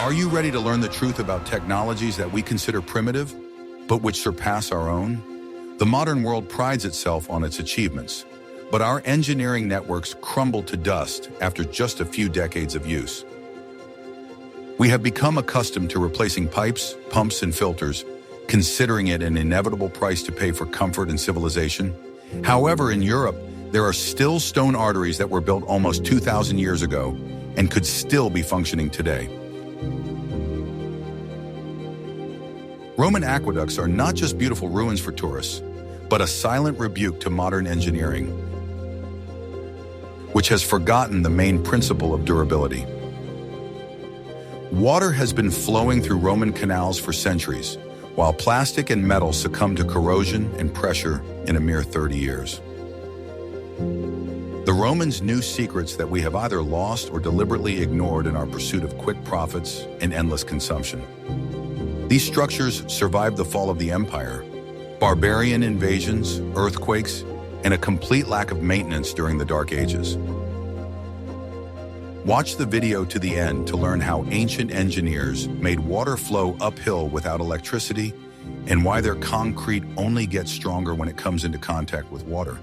Are you ready to learn the truth about technologies that we consider primitive, but which surpass our own? The modern world prides itself on its achievements, but our engineering networks crumble to dust after just a few decades of use. We have become accustomed to replacing pipes, pumps, and filters, considering it an inevitable price to pay for comfort and civilization. However, in Europe, there are still stone arteries that were built almost 2,000 years ago and could still be functioning today. Roman aqueducts are not just beautiful ruins for tourists, but a silent rebuke to modern engineering, which has forgotten the main principle of durability. Water has been flowing through Roman canals for centuries, while plastic and metal succumb to corrosion and pressure in a mere 30 years. The Romans knew secrets that we have either lost or deliberately ignored in our pursuit of quick profits and endless consumption. These structures survived the fall of the empire, barbarian invasions, earthquakes, and a complete lack of maintenance during the Dark Ages. Watch the video to the end to learn how ancient engineers made water flow uphill without electricity and why their concrete only gets stronger when it comes into contact with water.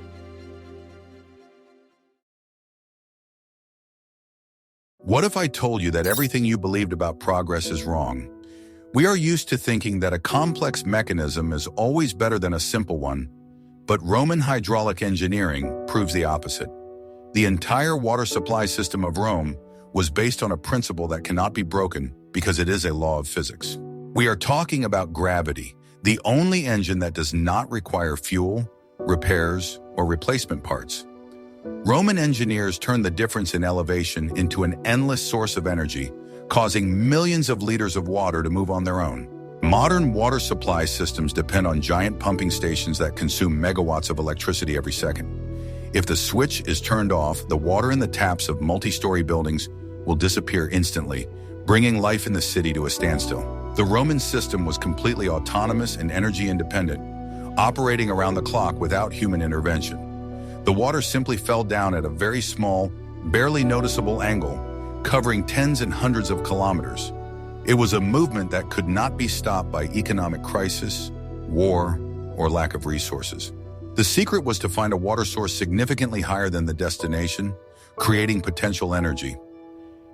What if I told you that everything you believed about progress is wrong? We are used to thinking that a complex mechanism is always better than a simple one, but Roman hydraulic engineering proves the opposite. The entire water supply system of Rome was based on a principle that cannot be broken because it is a law of physics. We are talking about gravity, the only engine that does not require fuel, repairs, or replacement parts. Roman engineers turned the difference in elevation into an endless source of energy, causing millions of liters of water to move on their own. Modern water supply systems depend on giant pumping stations that consume megawatts of electricity every second. If the switch is turned off, the water in the taps of multi-story buildings will disappear instantly, bringing life in the city to a standstill. The Roman system was completely autonomous and energy independent, operating around the clock without human intervention. The water simply fell down at a very small, barely noticeable angle, covering tens and hundreds of kilometers. It was a movement that could not be stopped by economic crisis, war, or lack of resources. The secret was to find a water source significantly higher than the destination, creating potential energy.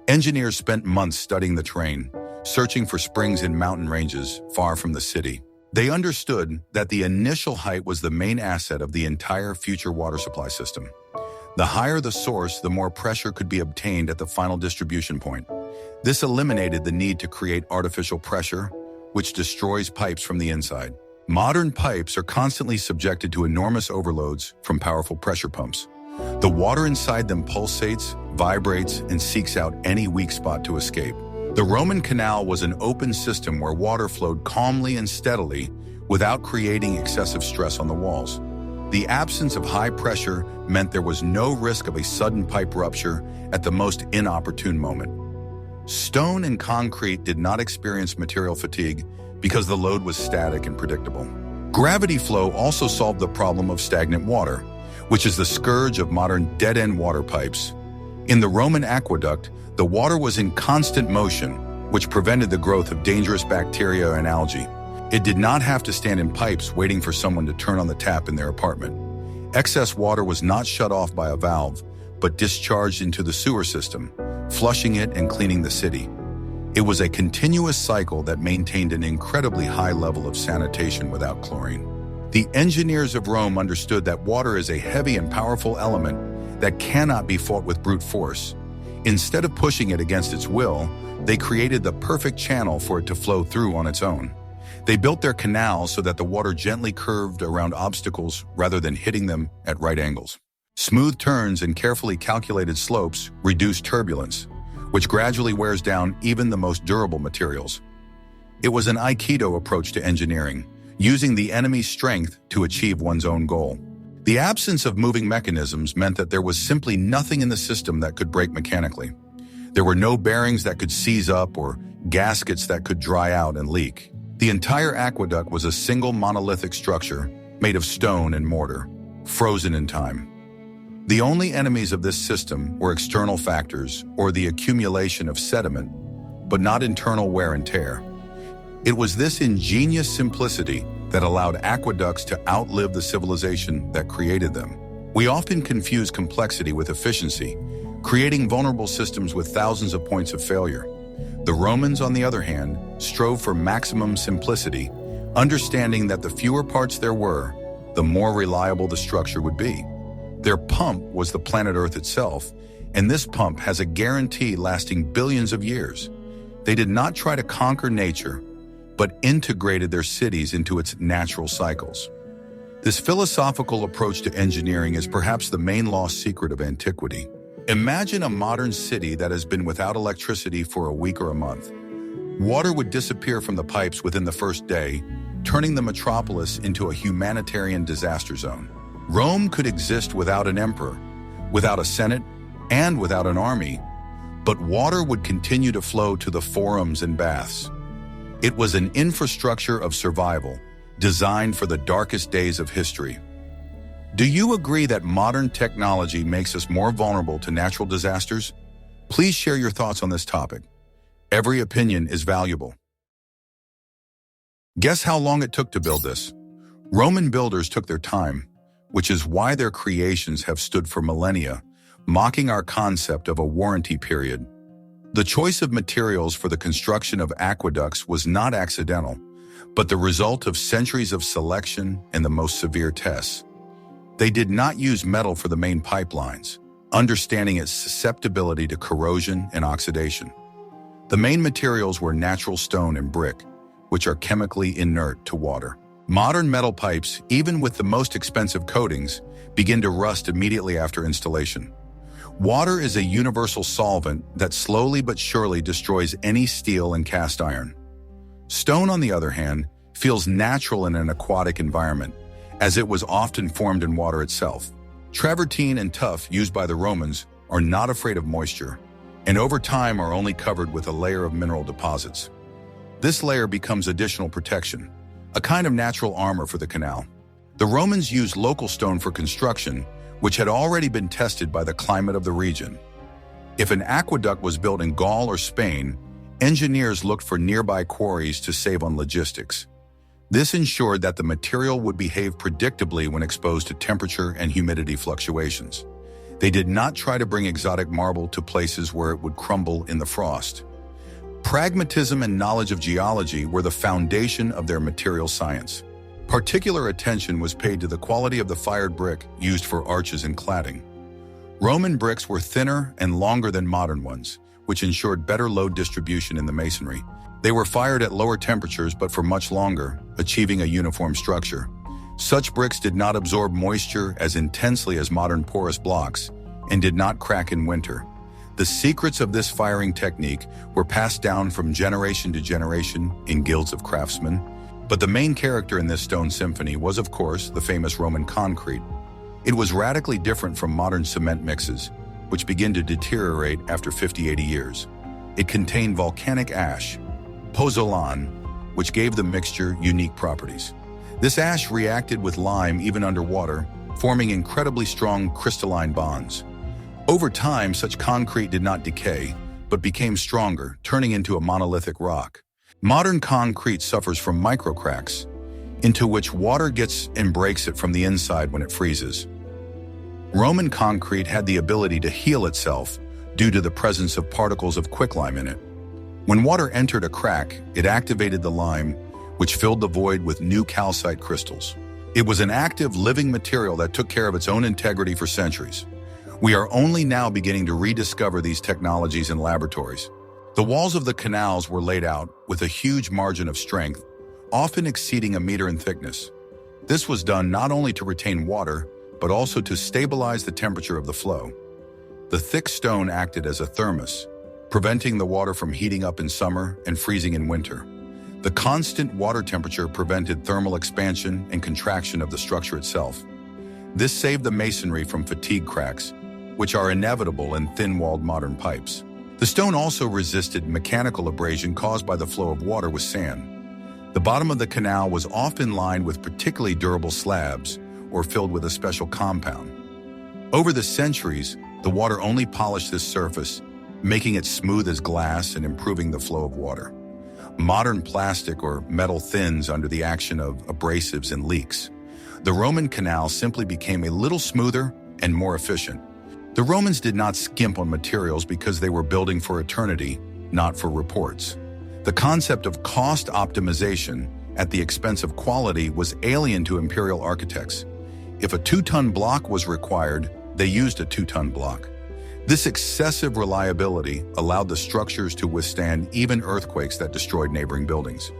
Engineers spent months studying the terrain, searching for springs in mountain ranges far from the city. They understood that the initial height was the main asset of the entire future water supply system. The higher the source, the more pressure could be obtained at the final distribution point. This eliminated the need to create artificial pressure, which destroys pipes from the inside. Modern pipes are constantly subjected to enormous overloads from powerful pressure pumps. The water inside them pulsates, vibrates, and seeks out any weak spot to escape. The Roman canal was an open system where water flowed calmly and steadily without creating excessive stress on the walls. The absence of high pressure meant there was no risk of a sudden pipe rupture at the most inopportune moment. Stone and concrete did not experience material fatigue because the load was static and predictable. Gravity flow also solved the problem of stagnant water, which is the scourge of modern dead-end water pipes. In the Roman aqueduct, the water was in constant motion, which prevented the growth of dangerous bacteria and algae. It did not have to stand in pipes waiting for someone to turn on the tap in their apartment. Excess water was not shut off by a valve, but discharged into the sewer system, flushing it and cleaning the city. It was a continuous cycle that maintained an incredibly high level of sanitation without chlorine. The engineers of Rome understood that water is a heavy and powerful element that cannot be fought with brute force. Instead of pushing it against its will, they created the perfect channel for it to flow through on its own. They built their canals so that the water gently curved around obstacles rather than hitting them at right angles. Smooth turns and carefully calculated slopes reduce turbulence, which gradually wears down even the most durable materials. It was an Aikido approach to engineering, using the enemy's strength to achieve one's own goal. The absence of moving mechanisms meant that there was simply nothing in the system that could break mechanically. There were no bearings that could seize up or gaskets that could dry out and leak. The entire aqueduct was a single monolithic structure made of stone and mortar, frozen in time. The only enemies of this system were external factors or the accumulation of sediment, but not internal wear and tear. It was this ingenious simplicity that allowed aqueducts to outlive the civilization that created them. We often confuse complexity with efficiency, creating vulnerable systems with thousands of points of failure. The Romans, on the other hand, strove for maximum simplicity, understanding that the fewer parts there were, the more reliable the structure would be. Their pump was the planet Earth itself, and this pump has a guarantee lasting billions of years. They did not try to conquer nature, but integrated their cities into its natural cycles. This philosophical approach to engineering is perhaps the main lost secret of antiquity. Imagine a modern city that has been without electricity for a week or a month. Water would disappear from the pipes within the first day, turning the metropolis into a humanitarian disaster zone. Rome could exist without an emperor, without a senate, and without an army, but water would continue to flow to the forums and baths. It was an infrastructure of survival, designed for the darkest days of history. Do you agree that modern technology makes us more vulnerable to natural disasters? Please share your thoughts on this topic. Every opinion is valuable. Guess how long it took to build this? Roman builders took their time, which is why their creations have stood for millennia, mocking our concept of a warranty period. The choice of materials for the construction of aqueducts was not accidental, but the result of centuries of selection and the most severe tests. They did not use metal for the main pipelines, understanding its susceptibility to corrosion and oxidation. The main materials were natural stone and brick, which are chemically inert to water. Modern metal pipes, even with the most expensive coatings, begin to rust immediately after installation. Water is a universal solvent that slowly but surely destroys any steel and cast iron. Stone, on the other hand, feels natural in an aquatic environment, as it was often formed in water itself. Travertine and tuff, used by the Romans, are not afraid of moisture, and over time are only covered with a layer of mineral deposits. This layer becomes additional protection, a kind of natural armor for the canal. The Romans used local stone for construction, which had already been tested by the climate of the region. If an aqueduct was built in Gaul or Spain, engineers looked for nearby quarries to save on logistics. This ensured that the material would behave predictably when exposed to temperature and humidity fluctuations. They did not try to bring exotic marble to places where it would crumble in the frost. Pragmatism and knowledge of geology were the foundation of their material science. Particular attention was paid to the quality of the fired brick used for arches and cladding. Roman bricks were thinner and longer than modern ones, which ensured better load distribution in the masonry. They were fired at lower temperatures but for much longer, achieving a uniform structure. Such bricks did not absorb moisture as intensely as modern porous blocks and did not crack in winter. The secrets of this firing technique were passed down from generation to generation in guilds of craftsmen. But the main character in this stone symphony was, of course, the famous Roman concrete. It was radically different from modern cement mixes, which begin to deteriorate after 50-80 years. It contained volcanic ash, pozzolan, which gave the mixture unique properties. This ash reacted with lime even underwater, forming incredibly strong crystalline bonds. Over time, such concrete did not decay, but became stronger, turning into a monolithic rock. Modern concrete suffers from microcracks, into which water gets and breaks it from the inside when it freezes. Roman concrete had the ability to heal itself due to the presence of particles of quicklime in it. When water entered a crack, it activated the lime, which filled the void with new calcite crystals. It was an active, living material that took care of its own integrity for centuries. We are only now beginning to rediscover these technologies in laboratories. The walls of the canals were laid out with a huge margin of strength, often exceeding a meter in thickness. This was done not only to retain water, but also to stabilize the temperature of the flow. The thick stone acted as a thermos, preventing the water from heating up in summer and freezing in winter. The constant water temperature prevented thermal expansion and contraction of the structure itself. This saved the masonry from fatigue cracks, which are inevitable in thin-walled modern pipes. The stone also resisted mechanical abrasion caused by the flow of water with sand. The bottom of the canal was often lined with particularly durable slabs or filled with a special compound. Over the centuries, the water only polished this surface, making it smooth as glass and improving the flow of water. Modern plastic or metal thins under the action of abrasives and leaks. The Roman canal simply became a little smoother and more efficient. The Romans did not skimp on materials because they were building for eternity, not for reports. The concept of cost optimization at the expense of quality was alien to imperial architects. If a 2-ton block was required, they used a 2-ton block. This excessive reliability allowed the structures to withstand even earthquakes that destroyed neighboring buildings.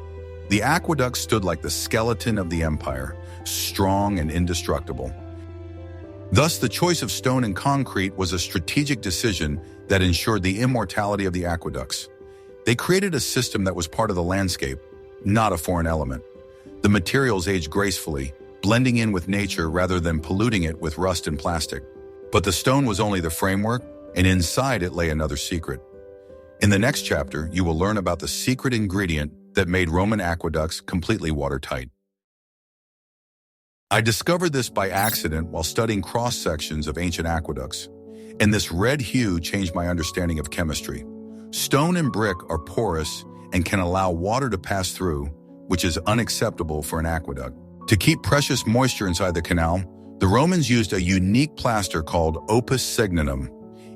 The aqueducts stood like the skeleton of the empire, strong and indestructible. Thus, the choice of stone and concrete was a strategic decision that ensured the immortality of the aqueducts. They created a system that was part of the landscape, not a foreign element. The materials aged gracefully, blending in with nature rather than polluting it with rust and plastic. But the stone was only the framework, and inside it lay another secret. In the next chapter, you will learn about the secret ingredient that made Roman aqueducts completely watertight. I discovered this by accident while studying cross-sections of ancient aqueducts, and this red hue changed my understanding of chemistry. Stone and brick are porous and can allow water to pass through, which is unacceptable for an aqueduct. To keep precious moisture inside the canal, the Romans used a unique plaster called opus signinum.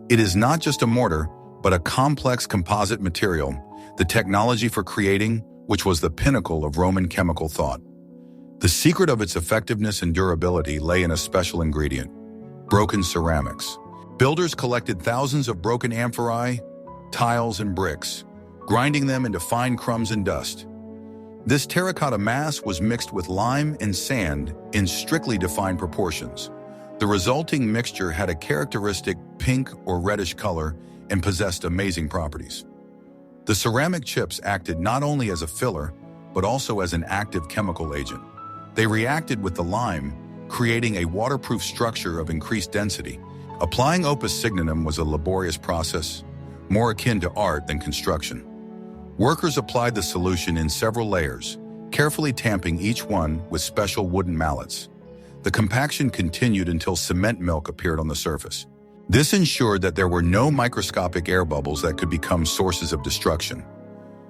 It is not just a mortar, but a complex composite material, the technology for creating which was the pinnacle of Roman chemical thought. The secret of its effectiveness and durability lay in a special ingredient: broken ceramics. Builders collected thousands of broken amphorae, tiles, and bricks, grinding them into fine crumbs and dust. This terracotta mass was mixed with lime and sand in strictly defined proportions. The resulting mixture had a characteristic pink or reddish color and possessed amazing properties. The ceramic chips acted not only as a filler, but also as an active chemical agent. They reacted with the lime, creating a waterproof structure of increased density. Applying opus signinum was a laborious process, more akin to art than construction. Workers applied the solution in several layers, carefully tamping each one with special wooden mallets. The compaction continued until cement milk appeared on the surface. This ensured that there were no microscopic air bubbles that could become sources of destruction.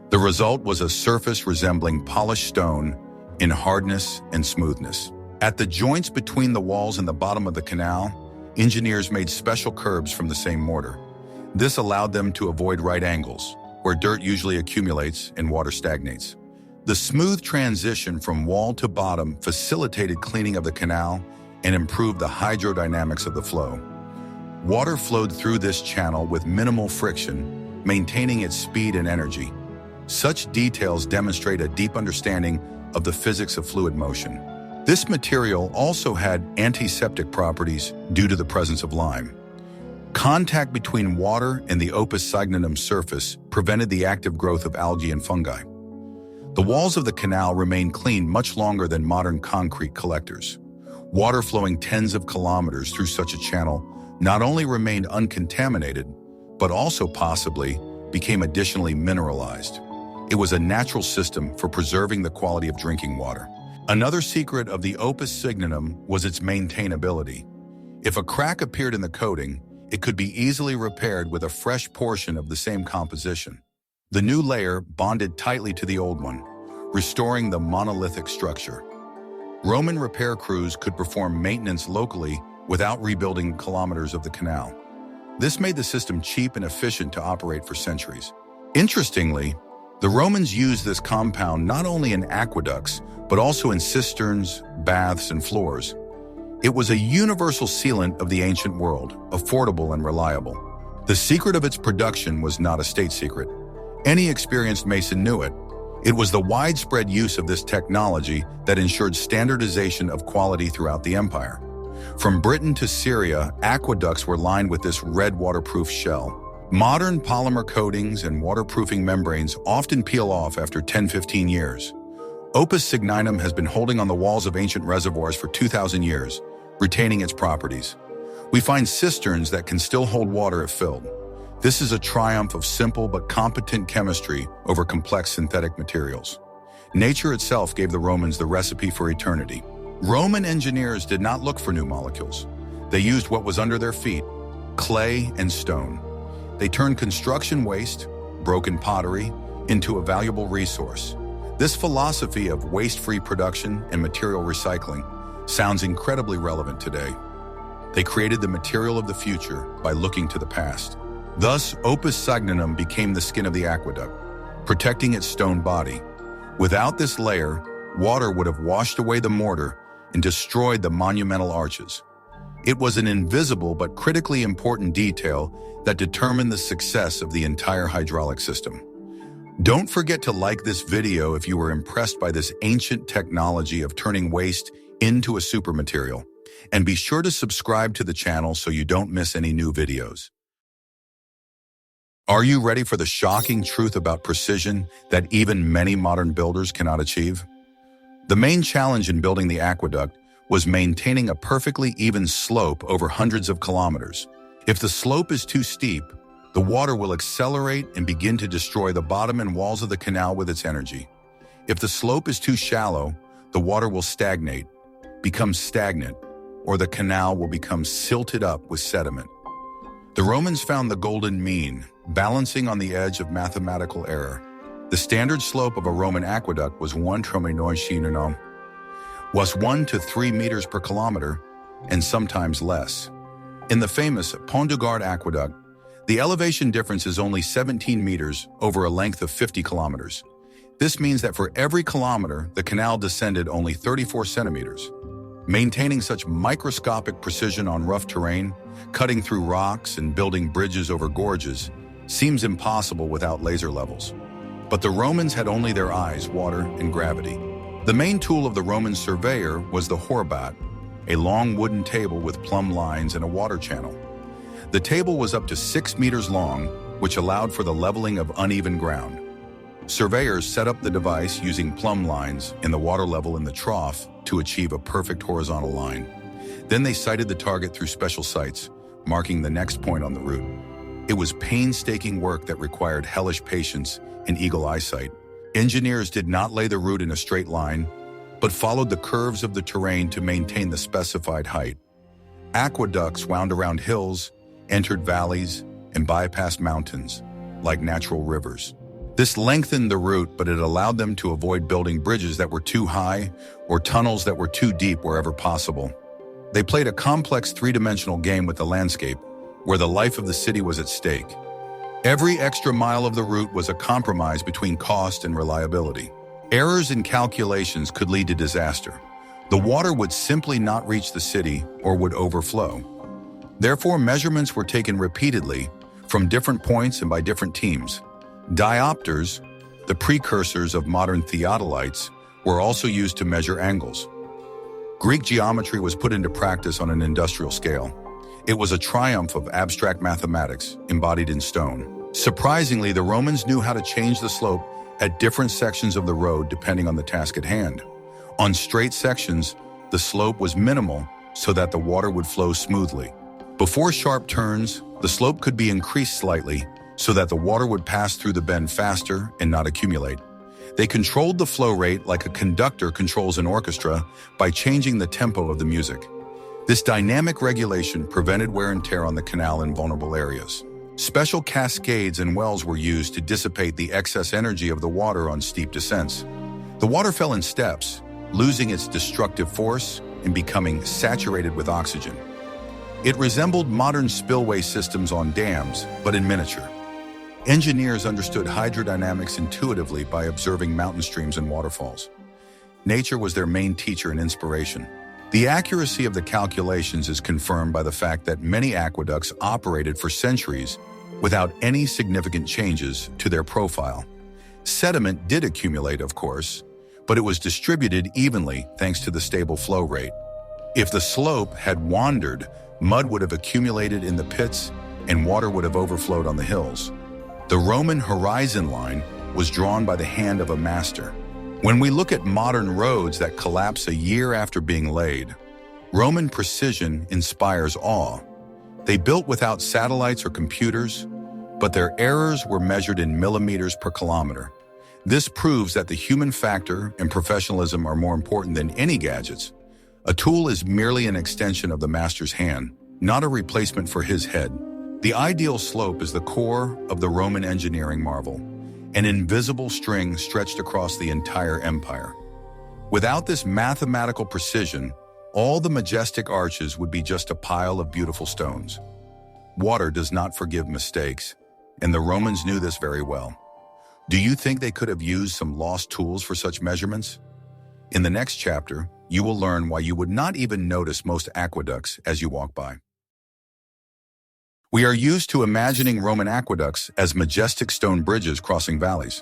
The result was a surface resembling polished stone in hardness and smoothness. At the joints between the walls and the bottom of the canal, engineers made special curbs from the same mortar. This allowed them to avoid right angles, where dirt usually accumulates and water stagnates. The smooth transition from wall to bottom facilitated cleaning of the canal and improved the hydrodynamics of the flow. Water flowed through this channel with minimal friction, maintaining its speed and energy. Such details demonstrate a deep understanding of the physics of fluid motion. This material also had antiseptic properties due to the presence of lime. Contact between water and the opus signinum surface prevented the active growth of algae and fungi. The walls of the canal remained clean much longer than modern concrete collectors. Water flowing tens of kilometers through such a channel not only remained uncontaminated, but also possibly became additionally mineralized. It was a natural system for preserving the quality of drinking water. Another secret of the opus signinum was its maintainability. If a crack appeared in the coating, it could be easily repaired with a fresh portion of the same composition. The new layer bonded tightly to the old one, restoring the monolithic structure. Roman repair crews could perform maintenance locally without rebuilding kilometers of the canal. This made the system cheap and efficient to operate for centuries. Interestingly, the Romans used this compound not only in aqueducts, but also in cisterns, baths, and floors. It was a universal sealant of the ancient world, affordable and reliable. The secret of its production was not a state secret. Any experienced mason knew it. It was the widespread use of this technology that ensured standardization of quality throughout the empire. From Britain to Syria, aqueducts were lined with this red waterproof shell. Modern polymer coatings and waterproofing membranes often peel off after 10-15 years. Opus signinum has been holding on the walls of ancient reservoirs for 2,000 years, retaining its properties. We find cisterns that can still hold water if filled. This is a triumph of simple but competent chemistry over complex synthetic materials. Nature itself gave the Romans the recipe for eternity. Roman engineers did not look for new molecules. They used what was under their feet: clay and stone. They turned construction waste, broken pottery, into a valuable resource. This philosophy of waste-free production and material recycling sounds incredibly relevant today. They created the material of the future by looking to the past. Thus, opus signum became the skin of the aqueduct, protecting its stone body. Without this layer, water would have washed away the mortar and destroyed the monumental arches. It was an invisible but critically important detail that determined the success of the entire hydraulic system. Don't forget to like this video if you were impressed by this ancient technology of turning waste into a super material. And be sure to subscribe to the channel so you don't miss any new videos. Are you ready for the shocking truth about precision that even many modern builders cannot achieve? The main challenge in building the aqueduct was maintaining a perfectly even slope over hundreds of kilometers. If the slope is too steep, the water will accelerate and begin to destroy the bottom and walls of the canal with its energy. If the slope is too shallow, the water will stagnate, become stagnant, or the canal will become silted up with sediment. The Romans found the golden mean, balancing on the edge of mathematical error. The standard slope of a Roman aqueduct was 1 to 3 meters per kilometer, and sometimes less. In the famous Pont du Gard aqueduct, the elevation difference is only 17 meters over a length of 50 kilometers. This means that for every kilometer, the canal descended only 34 centimeters. Maintaining such microscopic precision on rough terrain, cutting through rocks and building bridges over gorges, seems impossible without laser levels. But the Romans had only their eyes, water, and gravity. The main tool of the Roman surveyor was the horbat, a long wooden table with plumb lines and a water channel. The table was up to 6 meters long, which allowed for the leveling of uneven ground. Surveyors set up the device using plumb lines in the water level in the trough to achieve a perfect horizontal line. Then they sighted the target through special sights, marking the next point on the route. It was painstaking work that required hellish patience and eagle eyesight. Engineers did not lay the route in a straight line, but followed the curves of the terrain to maintain the specified height. Aqueducts wound around hills, entered valleys, and bypassed mountains, like natural rivers. This lengthened the route, but it allowed them to avoid building bridges that were too high or tunnels that were too deep wherever possible. They played a complex three-dimensional game with the landscape, where the life of the city was at stake. Every extra mile of the route was a compromise between cost and reliability. Errors in calculations could lead to disaster. The water would simply not reach the city or would overflow. Therefore, measurements were taken repeatedly from different points and by different teams. Diopters, the precursors of modern theodolites, were also used to measure angles. Greek geometry was put into practice on an industrial scale. It was a triumph of abstract mathematics embodied in stone. Surprisingly, the Romans knew how to change the slope at different sections of the road depending on the task at hand. On straight sections, the slope was minimal so that the water would flow smoothly. Before sharp turns, the slope could be increased slightly so that the water would pass through the bend faster and not accumulate. They controlled the flow rate like a conductor controls an orchestra by changing the tempo of the music. This dynamic regulation prevented wear and tear on the canal in vulnerable areas. Special cascades and wells were used to dissipate the excess energy of the water on steep descents. The water fell in steps, losing its destructive force and becoming saturated with oxygen. It resembled modern spillway systems on dams, but in miniature. Engineers understood hydrodynamics intuitively by observing mountain streams and waterfalls. Nature was their main teacher and inspiration. The accuracy of the calculations is confirmed by the fact that many aqueducts operated for centuries without any significant changes to their profile. Sediment did accumulate, of course, but it was distributed evenly thanks to the stable flow rate. If the slope had wandered, mud would have accumulated in the pits and water would have overflowed on the hills. The Roman horizon line was drawn by the hand of a master. When we look at modern roads that collapse a year after being laid, Roman precision inspires awe. They built without satellites or computers, but their errors were measured in millimeters per kilometer. This proves that the human factor and professionalism are more important than any gadgets. A tool is merely an extension of the master's hand, not a replacement for his head. The ideal slope is the core of the Roman engineering marvel, an invisible string stretched across the entire empire. Without this mathematical precision, all the majestic arches would be just a pile of beautiful stones. Water does not forgive mistakes, and the Romans knew this very well. Do you think they could have used some lost tools for such measurements? In the next chapter, you will learn why you would not even notice most aqueducts as you walk by. We are used to imagining Roman aqueducts as majestic stone bridges crossing valleys.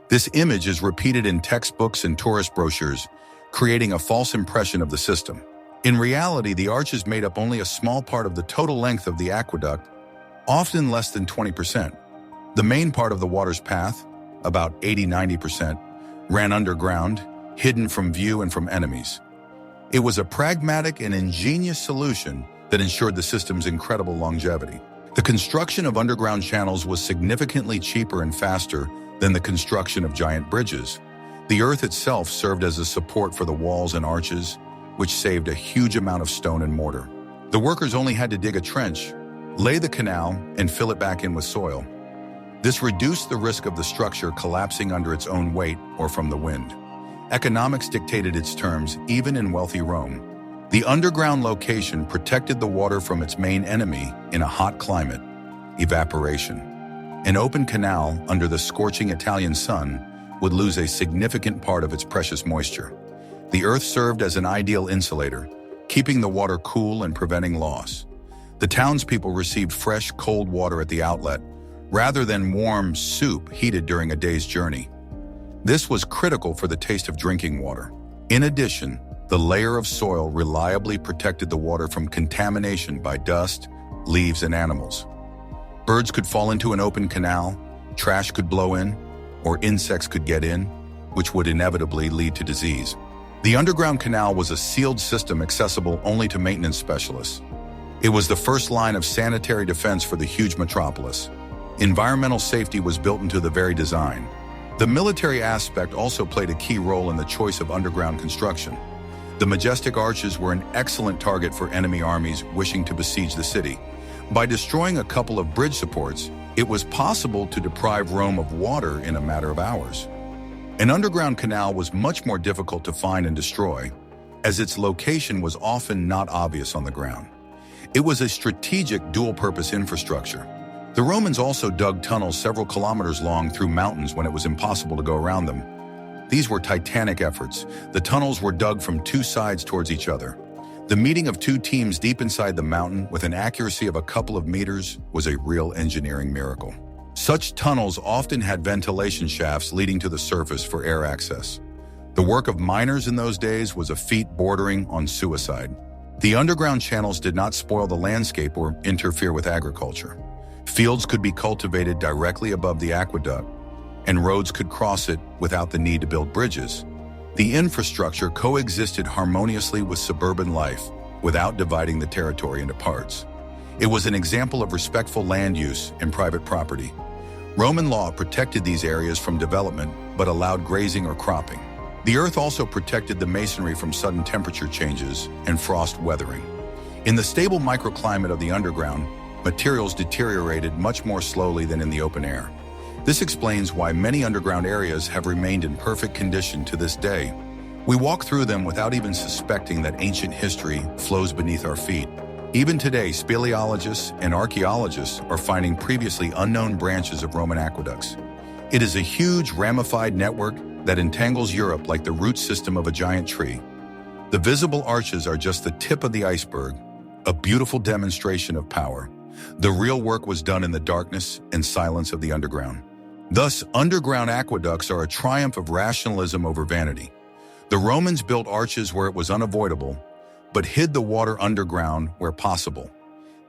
This image is repeated in textbooks and tourist brochures, creating a false impression of the system. In reality, the arches made up only a small part of the total length of the aqueduct, often less than 20%. The main part of the water's path, about 80–90%, ran underground, hidden from view and from enemies. It was a pragmatic and ingenious solution that ensured the system's incredible longevity. The construction of underground channels was significantly cheaper and faster than the construction of giant bridges. The earth itself served as a support for the walls and arches, which saved a huge amount of stone and mortar. The workers only had to dig a trench, lay the canal, and fill it back in with soil. This reduced the risk of the structure collapsing under its own weight or from the wind. Economics dictated its terms even in wealthy Rome. The underground location protected the water from its main enemy in a hot climate, evaporation. An open canal under the scorching Italian sun would lose a significant part of its precious moisture. The earth served as an ideal insulator, keeping the water cool and preventing loss. The townspeople received fresh, cold water at the outlet, rather than warm soup heated during a day's journey. This was critical for the taste of drinking water. In addition, the layer of soil reliably protected the water from contamination by dust, leaves, and animals. Birds could fall into an open canal, trash could blow in, or insects could get in, which would inevitably lead to disease. The underground canal was a sealed system accessible only to maintenance specialists. It was the first line of sanitary defense for the huge metropolis. Environmental safety was built into the very design. The military aspect also played a key role in the choice of underground construction. The majestic arches were an excellent target for enemy armies wishing to besiege the city. By destroying a couple of bridge supports, it was possible to deprive Rome of water in a matter of hours. An underground canal was much more difficult to find and destroy, as its location was often not obvious on the ground. It was a strategic dual-purpose infrastructure. The Romans also dug tunnels several kilometers long through mountains when it was impossible to go around them. These were titanic efforts. The tunnels were dug from two sides towards each other. The meeting of two teams deep inside the mountain with an accuracy of a couple of meters was a real engineering miracle. Such tunnels often had ventilation shafts leading to the surface for air access. The work of miners in those days was a feat bordering on suicide. The underground channels did not spoil the landscape or interfere with agriculture. Fields could be cultivated directly above the aqueduct, and roads could cross it without the need to build bridges. The infrastructure coexisted harmoniously with suburban life without dividing the territory into parts. It was an example of respectful land use and private property. Roman law protected these areas from development but allowed grazing or cropping. The earth also protected the masonry from sudden temperature changes and frost weathering. In the stable microclimate of the underground, materials deteriorated much more slowly than in the open air. This explains why many underground areas have remained in perfect condition to this day. We walk through them without even suspecting that ancient history flows beneath our feet. Even today, speleologists and archaeologists are finding previously unknown branches of Roman aqueducts. It is a huge ramified network that entangles Europe like the root system of a giant tree. The visible arches are just the tip of the iceberg, a beautiful demonstration of power. The real work was done in the darkness and silence of the underground. Thus, underground aqueducts are a triumph of rationalism over vanity. The Romans built arches where it was unavoidable, but hid the water underground where possible.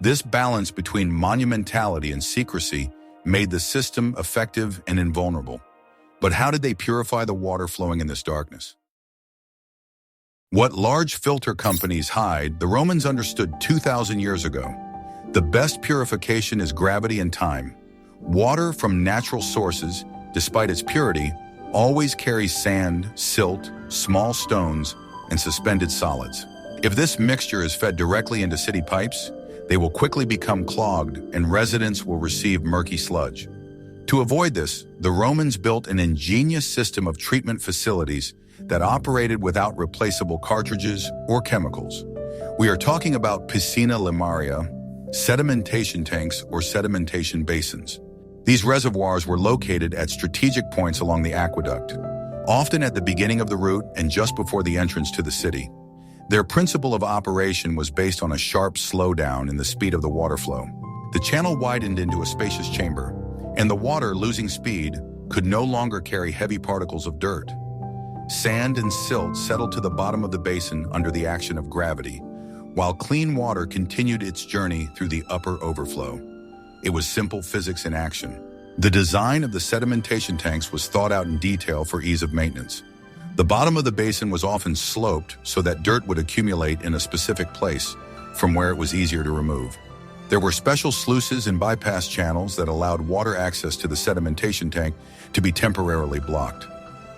This balance between monumentality and secrecy made the system effective and invulnerable. But how did they purify the water flowing in this darkness? What large filter companies hide, the Romans understood 2,000 years ago. The best purification is gravity and time. Water from natural sources, despite its purity, always carries sand, silt, small stones, and suspended solids. If this mixture is fed directly into city pipes, they will quickly become clogged and residents will receive murky sludge. To avoid this, the Romans built an ingenious system of treatment facilities that operated without replaceable cartridges or chemicals. We are talking about piscina limaria, sedimentation tanks or sedimentation basins. These reservoirs were located at strategic points along the aqueduct, often at the beginning of the route and just before the entrance to the city. Their principle of operation was based on a sharp slowdown in the speed of the water flow. The channel widened into a spacious chamber, and the water, losing speed, could no longer carry heavy particles of dirt. Sand and silt settled to the bottom of the basin under the action of gravity, while clean water continued its journey through the upper overflow. It was simple physics in action. The design of the sedimentation tanks was thought out in detail for ease of maintenance. The bottom of the basin was often sloped so that dirt would accumulate in a specific place from where it was easier to remove. There were special sluices and bypass channels that allowed water access to the sedimentation tank to be temporarily blocked.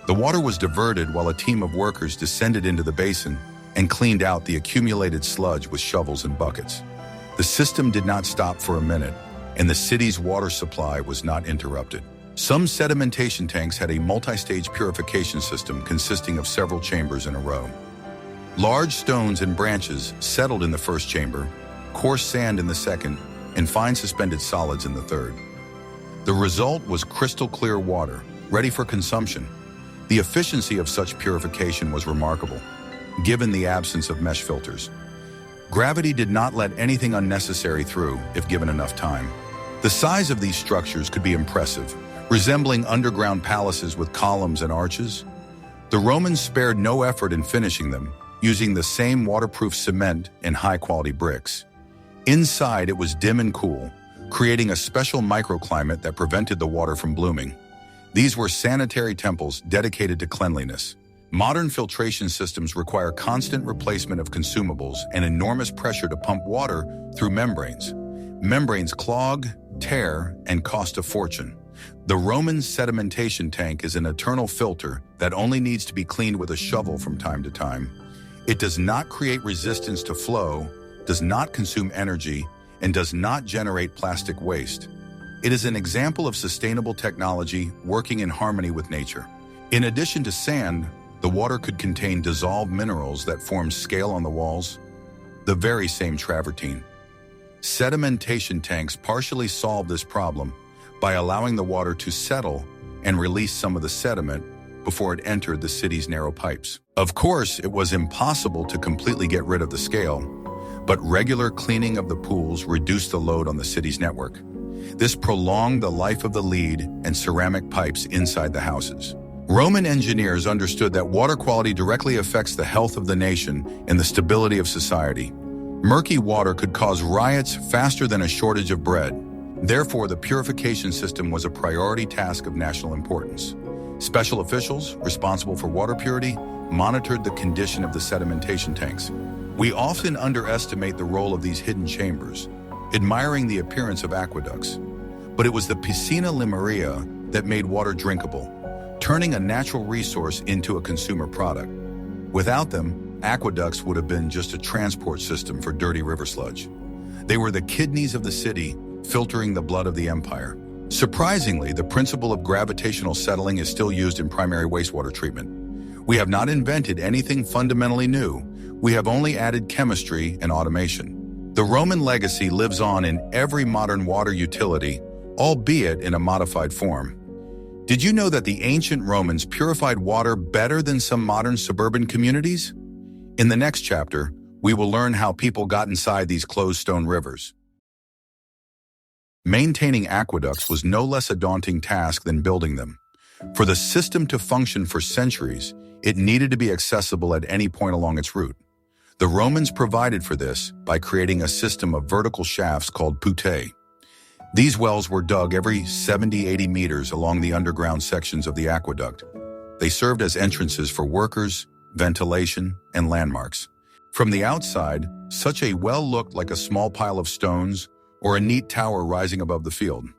The water was diverted while a team of workers descended into the basin and cleaned out the accumulated sludge with shovels and buckets. The system did not stop for a minute, and the city's water supply was not interrupted. Some sedimentation tanks had a multi-stage purification system consisting of several chambers in a row. Large stones and branches settled in the first chamber, coarse sand in the second, and fine suspended solids in the third. The result was crystal clear water, ready for consumption. The efficiency of such purification was remarkable, given the absence of mesh filters. Gravity did not let anything unnecessary through if given enough time. The size of these structures could be impressive, resembling underground palaces with columns and arches. The Romans spared no effort in finishing them, using the same waterproof cement and high-quality bricks. Inside, it was dim and cool, creating a special microclimate that prevented the water from blooming. These were sanitary temples dedicated to cleanliness. Modern filtration systems require constant replacement of consumables and enormous pressure to pump water through membranes. Membranes clog, tear, and cost a fortune. The Roman sedimentation tank is an eternal filter that only needs to be cleaned with a shovel from time to time. It does not create resistance to flow, does not consume energy, and does not generate plastic waste. It is an example of sustainable technology working in harmony with nature. In addition to sand, the water could contain dissolved minerals that form scale on the walls, the very same travertine. Sedimentation tanks partially solve this problem by allowing the water to settle and release some of the sediment before it entered the city's narrow pipes. Of course, it was impossible to completely get rid of the scale, but regular cleaning of the pools reduced the load on the city's network. This prolonged the life of the lead and ceramic pipes inside the houses. Roman engineers understood that water quality directly affects the health of the nation and the stability of society. Murky water could cause riots faster than a shortage of bread. Therefore, the purification system was a priority task of national importance. Special officials, responsible for water purity, monitored the condition of the sedimentation tanks. We often underestimate the role of these hidden chambers, admiring the appearance of aqueducts. But it was the piscina limaria that made water drinkable, turning a natural resource into a consumer product. Without them, aqueducts would have been just a transport system for dirty river sludge. They were the kidneys of the city, filtering the blood of the empire. Surprisingly, the principle of gravitational settling is still used in primary wastewater treatment. We have not invented anything fundamentally new. We have only added chemistry and automation. The Roman legacy lives on in every modern water utility, albeit in a modified form. Did you know that the ancient Romans purified water better than some modern suburban communities? In the next chapter, we will learn how people got inside these closed stone rivers. Maintaining aqueducts was no less a daunting task than building them. For the system to function for centuries, it needed to be accessible at any point along its route. The Romans provided for this by creating a system of vertical shafts called puttae. These wells were dug every 70-80 meters along the underground sections of the aqueduct. They served as entrances for workers, ventilation, and landmarks. From the outside, such a well looked like a small pile of stones or a neat tower rising above the field.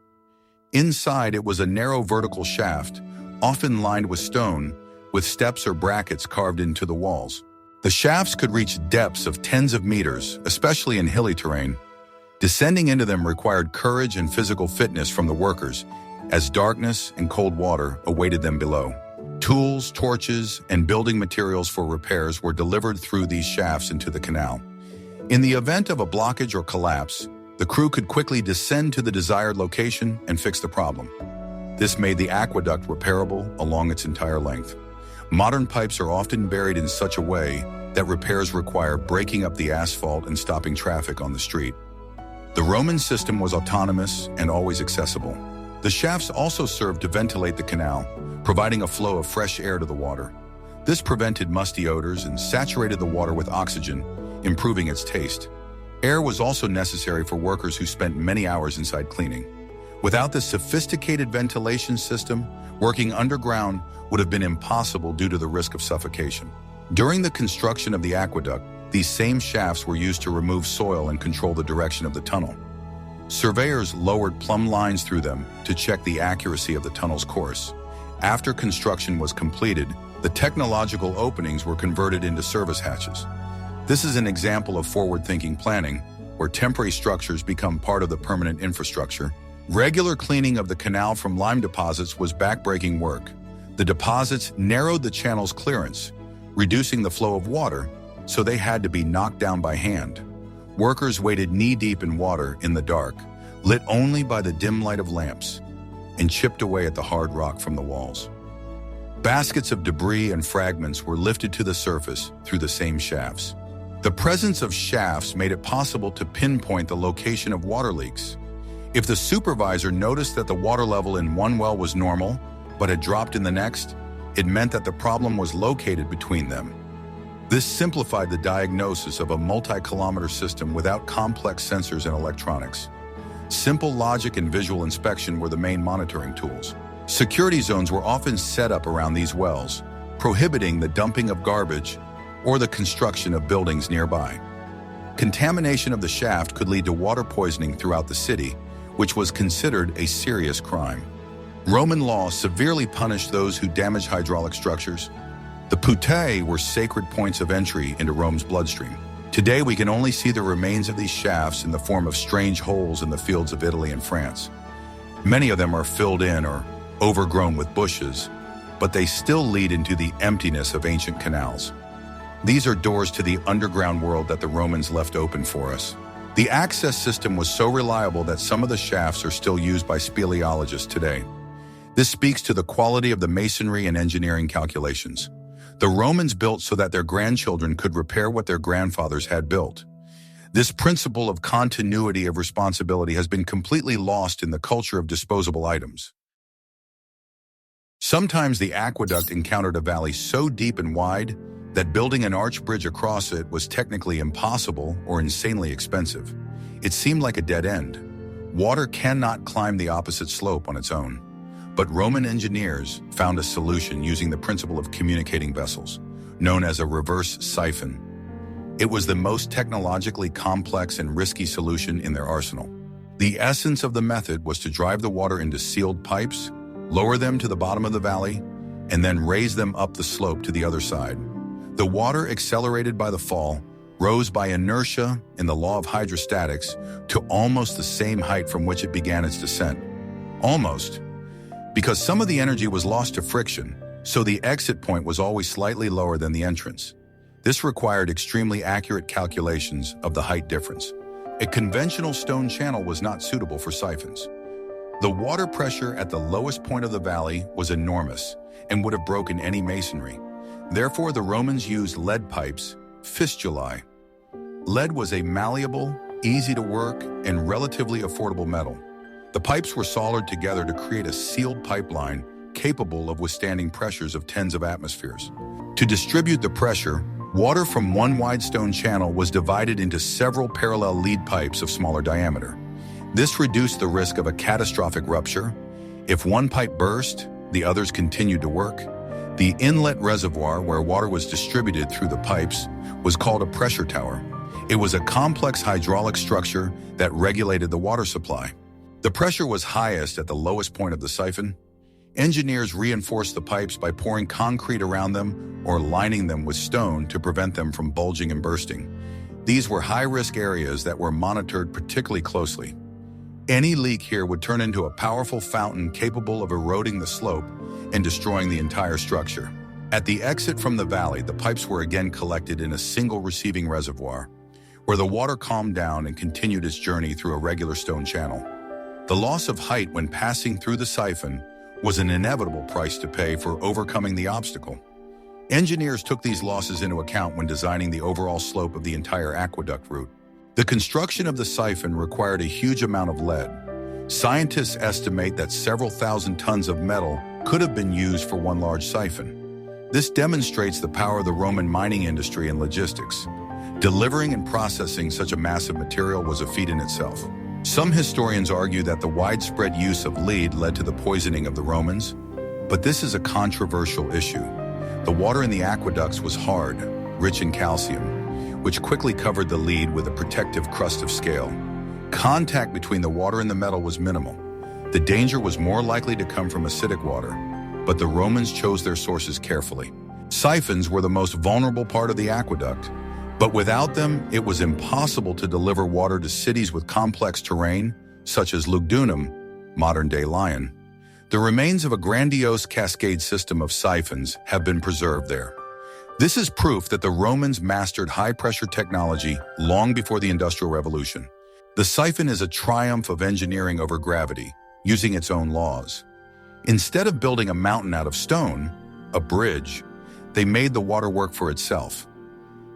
Inside, it was a narrow vertical shaft, often lined with stone, with steps or brackets carved into the walls. The shafts could reach depths of tens of meters, especially in hilly terrain. Descending into them required courage and physical fitness from the workers, as darkness and cold water awaited them below. Tools, torches, and building materials for repairs were delivered through these shafts into the canal. In the event of a blockage or collapse, the crew could quickly descend to the desired location and fix the problem. This made the aqueduct repairable along its entire length. Modern pipes are often buried in such a way that repairs require breaking up the asphalt and stopping traffic on the street. The Roman system was autonomous and always accessible. The shafts also served to ventilate the canal, providing a flow of fresh air to the water. This prevented musty odors and saturated the water with oxygen, improving its taste. Air was also necessary for workers who spent many hours inside cleaning. Without this sophisticated ventilation system, working underground would have been impossible due to the risk of suffocation. During the construction of the aqueduct, these same shafts were used to remove soil and control the direction of the tunnel. Surveyors lowered plumb lines through them to check the accuracy of the tunnel's course. After construction was completed, the technological openings were converted into service hatches. This is an example of forward-thinking planning, where temporary structures become part of the permanent infrastructure. Regular cleaning of the canal from lime deposits was backbreaking work. The deposits narrowed the channel's clearance, reducing the flow of water, so they had to be knocked down by hand. Workers waded knee-deep in water in the dark, lit only by the dim light of lamps, and chipped away at the hard rock from the walls. Baskets of debris and fragments were lifted to the surface through the same shafts. The presence of shafts made it possible to pinpoint the location of water leaks. If the supervisor noticed that the water level in one well was normal, but had dropped in the next, it meant that the problem was located between them. This simplified the diagnosis of a multi-kilometer system without complex sensors and electronics. Simple logic and visual inspection were the main monitoring tools. Security zones were often set up around these wells, prohibiting the dumping of garbage or the construction of buildings nearby. Contamination of the shaft could lead to water poisoning throughout the city, which was considered a serious crime. Roman law severely punished those who damaged hydraulic structures. The puttae were sacred points of entry into Rome's bloodstream. Today, we can only see the remains of these shafts in the form of strange holes in the fields of Italy and France. Many of them are filled in or overgrown with bushes, but they still lead into the emptiness of ancient canals. These are doors to the underground world that the Romans left open for us. The access system was so reliable that some of the shafts are still used by speleologists today. This speaks to the quality of the masonry and engineering calculations. The Romans built so that their grandchildren could repair what their grandfathers had built. This principle of continuity of responsibility has been completely lost in the culture of disposable items. Sometimes the aqueduct encountered a valley so deep and wide that building an arch bridge across it was technically impossible or insanely expensive. It seemed like a dead end. Water cannot climb the opposite slope on its own. But Roman engineers found a solution using the principle of communicating vessels, known as a reverse siphon. It was the most technologically complex and risky solution in their arsenal. The essence of the method was to drive the water into sealed pipes, lower them to the bottom of the valley, and then raise them up the slope to the other side. The water, accelerated by the fall, rose by inertia in the law of hydrostatics to almost the same height from which it began its descent. Almost. Because some of the energy was lost to friction, so the exit point was always slightly lower than the entrance. This required extremely accurate calculations of the height difference. A conventional stone channel was not suitable for siphons. The water pressure at the lowest point of the valley was enormous and would have broken any masonry. Therefore, the Romans used lead pipes, fistulae. Lead was a malleable, easy to work, and relatively affordable metal. The pipes were soldered together to create a sealed pipeline capable of withstanding pressures of tens of atmospheres. To distribute the pressure, water from one wide stone channel was divided into several parallel lead pipes of smaller diameter. This reduced the risk of a catastrophic rupture. If one pipe burst, the others continued to work. The inlet reservoir, where water was distributed through the pipes, was called a pressure tower. It was a complex hydraulic structure that regulated the water supply. The pressure was highest at the lowest point of the siphon. engineers reinforced the pipes by pouring concrete around them or lining them with stone to prevent them from bulging and bursting. These were high-risk areas that were monitored particularly closely. Any leak here would turn into a powerful fountain capable of eroding the slope and destroying the entire structure. At the exit from the valley, the pipes were again collected in a single receiving reservoir, where the water calmed down and continued its journey through a regular stone channel. The loss of height when passing through the siphon was an inevitable price to pay for overcoming the obstacle. Engineers took these losses into account when designing the overall slope of the entire aqueduct route. The construction of the siphon required a huge amount of lead. Scientists estimate that several thousand tons of metal could have been used for one large siphon. This demonstrates the power of the Roman mining industry and logistics. Delivering and processing such a massive material was a feat in itself. Some historians argue that the widespread use of lead led to the poisoning of the Romans, but this is a controversial issue. The water in the aqueducts was hard, rich in calcium, which quickly covered the lead with a protective crust of scale. Contact between the water and the metal was minimal. The danger was more likely to come from acidic water, but the Romans chose their sources carefully. Siphons were the most vulnerable part of the aqueduct, but without them, it was impossible to deliver water to cities with complex terrain, such as Lugdunum, modern-day Lyon. The remains of a grandiose cascade system of siphons have been preserved there. This is proof that the Romans mastered high-pressure technology long before the Industrial Revolution. The siphon is a triumph of engineering over gravity, using its own laws. Instead of building a mountain out of stone, a bridge, they made the water work for itself.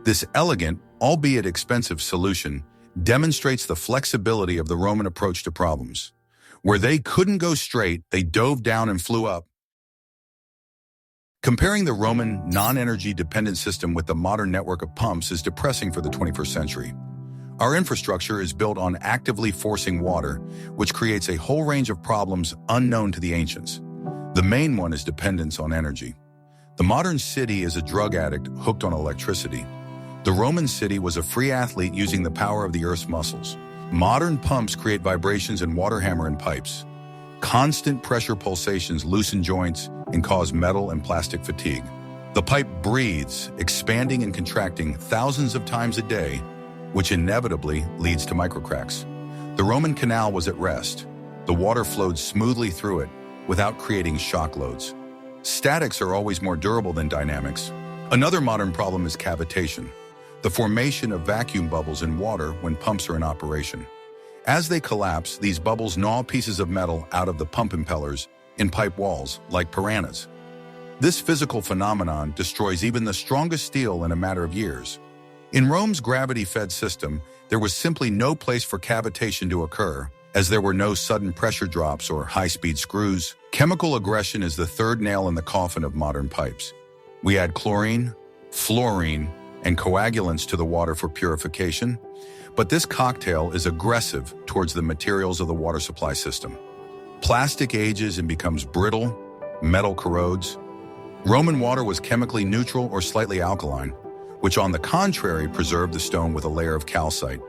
This elegant, albeit expensive solution demonstrates the flexibility of the Roman approach to problems. Where they couldn't go straight, they dove down and flew up. Comparing the Roman non-energy dependent system with the modern network of pumps is depressing for the 21st century. Our infrastructure is built on actively forcing water, which creates a whole range of problems unknown to the ancients. The main one is dependence on energy. The modern city is a drug addict hooked on electricity. The Roman city was a free athlete using the power of the earth's muscles. Modern pumps create vibrations and water hammer in pipes. Constant pressure pulsations loosen joints and cause metal and plastic fatigue. The pipe breathes, expanding and contracting thousands of times a day, which inevitably leads to microcracks. The Roman canal was at rest. The water flowed smoothly through it without creating shock loads. Statics are always more durable than dynamics. Another modern problem is cavitation, the formation of vacuum bubbles in water when pumps are in operation. As they collapse, these bubbles gnaw pieces of metal out of the pump impellers in pipe walls, like piranhas. This physical phenomenon destroys even the strongest steel in a matter of years. In Rome's gravity-fed system, there was simply no place for cavitation to occur, as there were no sudden pressure drops or high-speed screws. Chemical aggression is the third nail in the coffin of modern pipes. We add chlorine, fluorine, and coagulants to the water for purification, but this cocktail is aggressive towards the materials of the water supply system. Plastic ages and becomes brittle, metal corrodes. Roman water was chemically neutral or slightly alkaline, which on the contrary preserved the stone with a layer of calcite.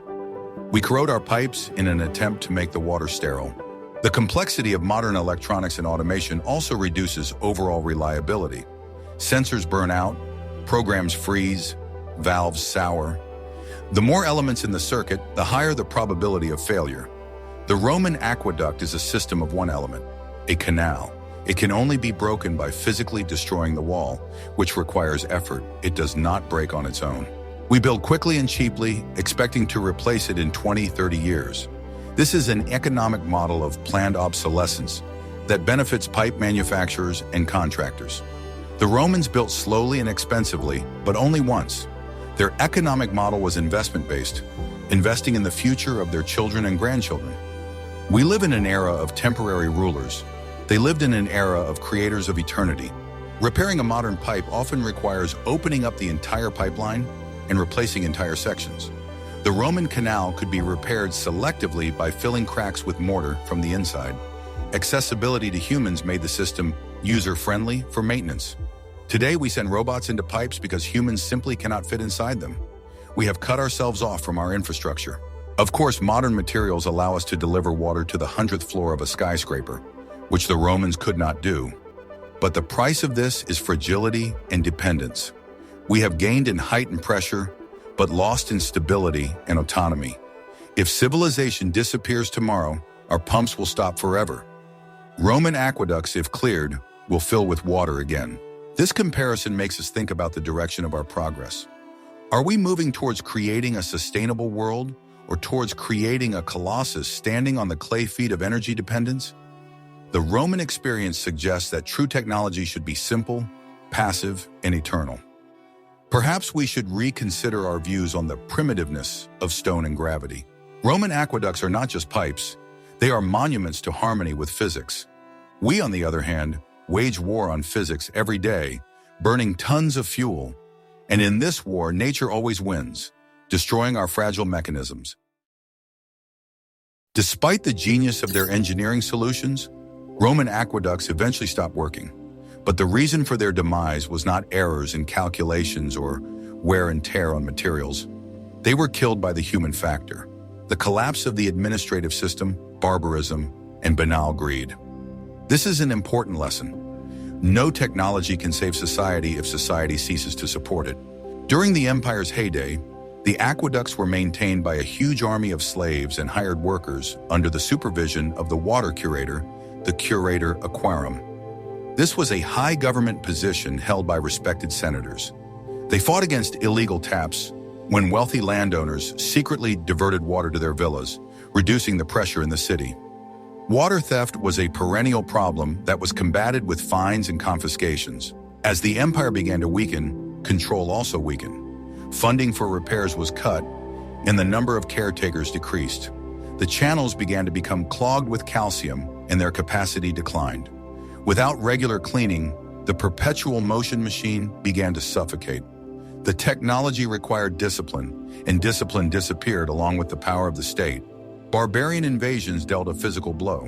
We corrode our pipes in an attempt to make the water sterile. The complexity of modern electronics and automation also reduces overall reliability. Sensors burn out, programs freeze, valves sour. The more elements in the circuit, the higher the probability of failure. The Roman aqueduct is a system of one element, a canal. It can only be broken by physically destroying the wall, which requires effort. It does not break on its own. We build quickly and cheaply, expecting to replace it in 20, 30 years. This is an economic model of planned obsolescence that benefits pipe manufacturers and contractors. The Romans built slowly and expensively, but only once. Their economic model was investment-based, investing in the future of their children and grandchildren. We live in an era of temporary rulers. They lived in an era of creators of eternity. Repairing a modern pipe often requires opening up the entire pipeline and replacing entire sections. The Roman canal could be repaired selectively by filling cracks with mortar from the inside. Accessibility to humans made the system user-friendly for maintenance. Today, we send robots into pipes because humans simply cannot fit inside them. We have cut ourselves off from our infrastructure. Of course, modern materials allow us to deliver water to the 100th floor of a skyscraper, which the Romans could not do. But the price of this is fragility and dependence. We have gained in height and pressure, but lost in stability and autonomy. If civilization disappears tomorrow, our pumps will stop forever. Roman aqueducts, if cleared, will fill with water again. This comparison makes us think about the direction of our progress. Are we moving towards creating a sustainable world, or towards creating a colossus standing on the clay feet of energy dependence? The Roman experience suggests that true technology should be simple, passive, and eternal. Perhaps we should reconsider our views on the primitiveness of stone and gravity. Roman aqueducts are not just pipes, they are monuments to harmony with physics. We, on the other hand, wage war on physics every day, burning tons of fuel. And in this war, nature always wins, destroying our fragile mechanisms. Despite the genius of their engineering solutions, Roman aqueducts eventually stopped working. But the reason for their demise was not errors in calculations or wear and tear on materials. They were killed by the human factor, the collapse of the administrative system, barbarism, and banal greed. This is an important lesson. No technology can save society if society ceases to support it. During the empire's heyday, the aqueducts were maintained by a huge army of slaves and hired workers under the supervision of the water curator, the curator aquarum. This was a high government position held by respected senators. They fought against illegal taps when wealthy landowners secretly diverted water to their villas, reducing the pressure in the city. Water theft was a perennial problem that was combated with fines and confiscations. As the empire began to weaken, control also weakened. Funding for repairs was cut, and the number of caretakers decreased. The channels began to become clogged with calcium, and their capacity declined. Without regular cleaning, the perpetual motion machine began to suffocate. The technology required discipline, and discipline disappeared along with the power of the state. Barbarian invasions dealt a physical blow.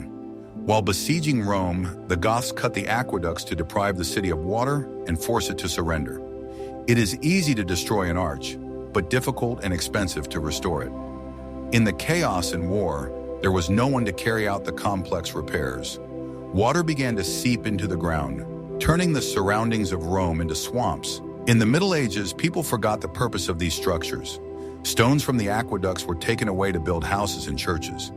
While besieging Rome, the Goths cut the aqueducts to deprive the city of water and force it to surrender. It is easy to destroy an arch, but difficult and expensive to restore it. In the chaos and war, there was no one to carry out the complex repairs. Water began to seep into the ground, turning the surroundings of Rome into swamps. In the Middle Ages, people forgot the purpose of these structures. Stones from the aqueducts were taken away to build houses and churches.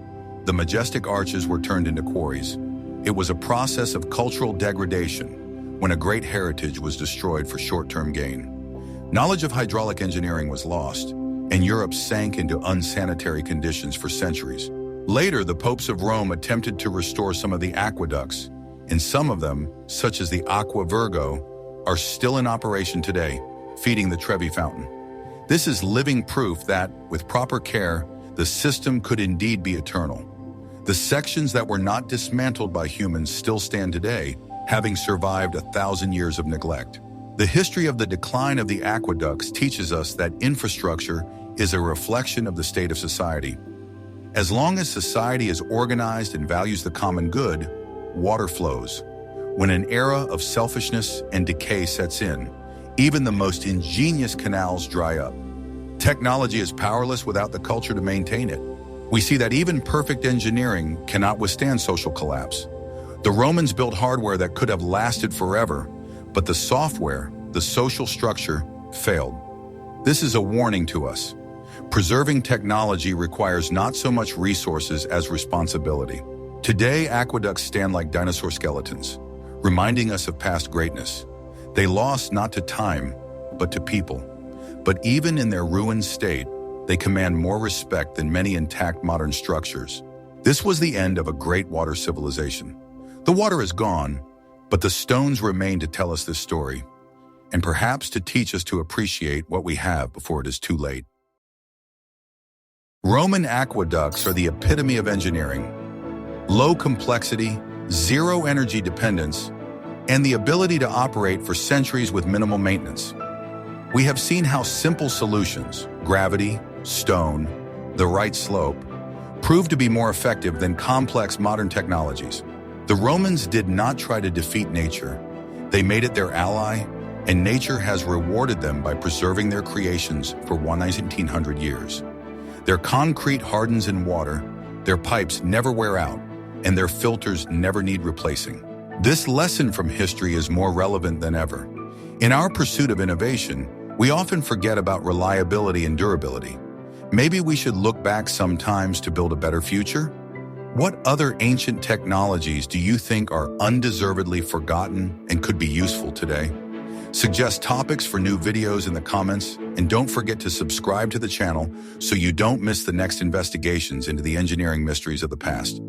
The majestic arches were turned into quarries. It was a process of cultural degradation when a great heritage was destroyed for short-term gain. Knowledge of hydraulic engineering was lost, and Europe sank into unsanitary conditions for centuries. Later, the popes of Rome attempted to restore some of the aqueducts, and some of them, such as the Aqua Virgo, are still in operation today, feeding the Trevi fountain. This is living proof that, with proper care, the system could indeed be eternal. The sections that were not dismantled by humans still stand today, having survived 1,000 years of neglect. The history of the decline of the aqueducts teaches us that infrastructure is a reflection of the state of society. As long as society is organized and values the common good, water flows. When an era of selfishness and decay sets in, even the most ingenious canals dry up. Technology is powerless without the culture to maintain it. We see that even perfect engineering cannot withstand social collapse. The Romans built hardware that could have lasted forever, but the software, the social structure, failed. This is a warning to us. Preserving technology requires not so much resources as responsibility. Today, aqueducts stand like dinosaur skeletons, reminding us of past greatness. They lost not to time, but to people. But even in their ruined state, they command more respect than many intact modern structures. This was the end of a great water civilization. The water is gone, but the stones remain to tell us this story, and perhaps to teach us to appreciate what we have before it is too late. Roman aqueducts are the epitome of engineering. Low complexity, zero energy dependence, and the ability to operate for centuries with minimal maintenance. We have seen how simple solutions, gravity, stone, the right slope, prove to be more effective than complex modern technologies. The Romans did not try to defeat nature. They made it their ally, and nature has rewarded them by preserving their creations for 1,900 years. Their concrete hardens in water, their pipes never wear out, and their filters never need replacing. This lesson from history is more relevant than ever. In our pursuit of innovation, we often forget about reliability and durability. Maybe we should look back sometimes to build a better future? What other ancient technologies do you think are undeservedly forgotten and could be useful today? Suggest topics for new videos in the comments, and don't forget to subscribe to the channel so you don't miss the next investigations into the engineering mysteries of the past.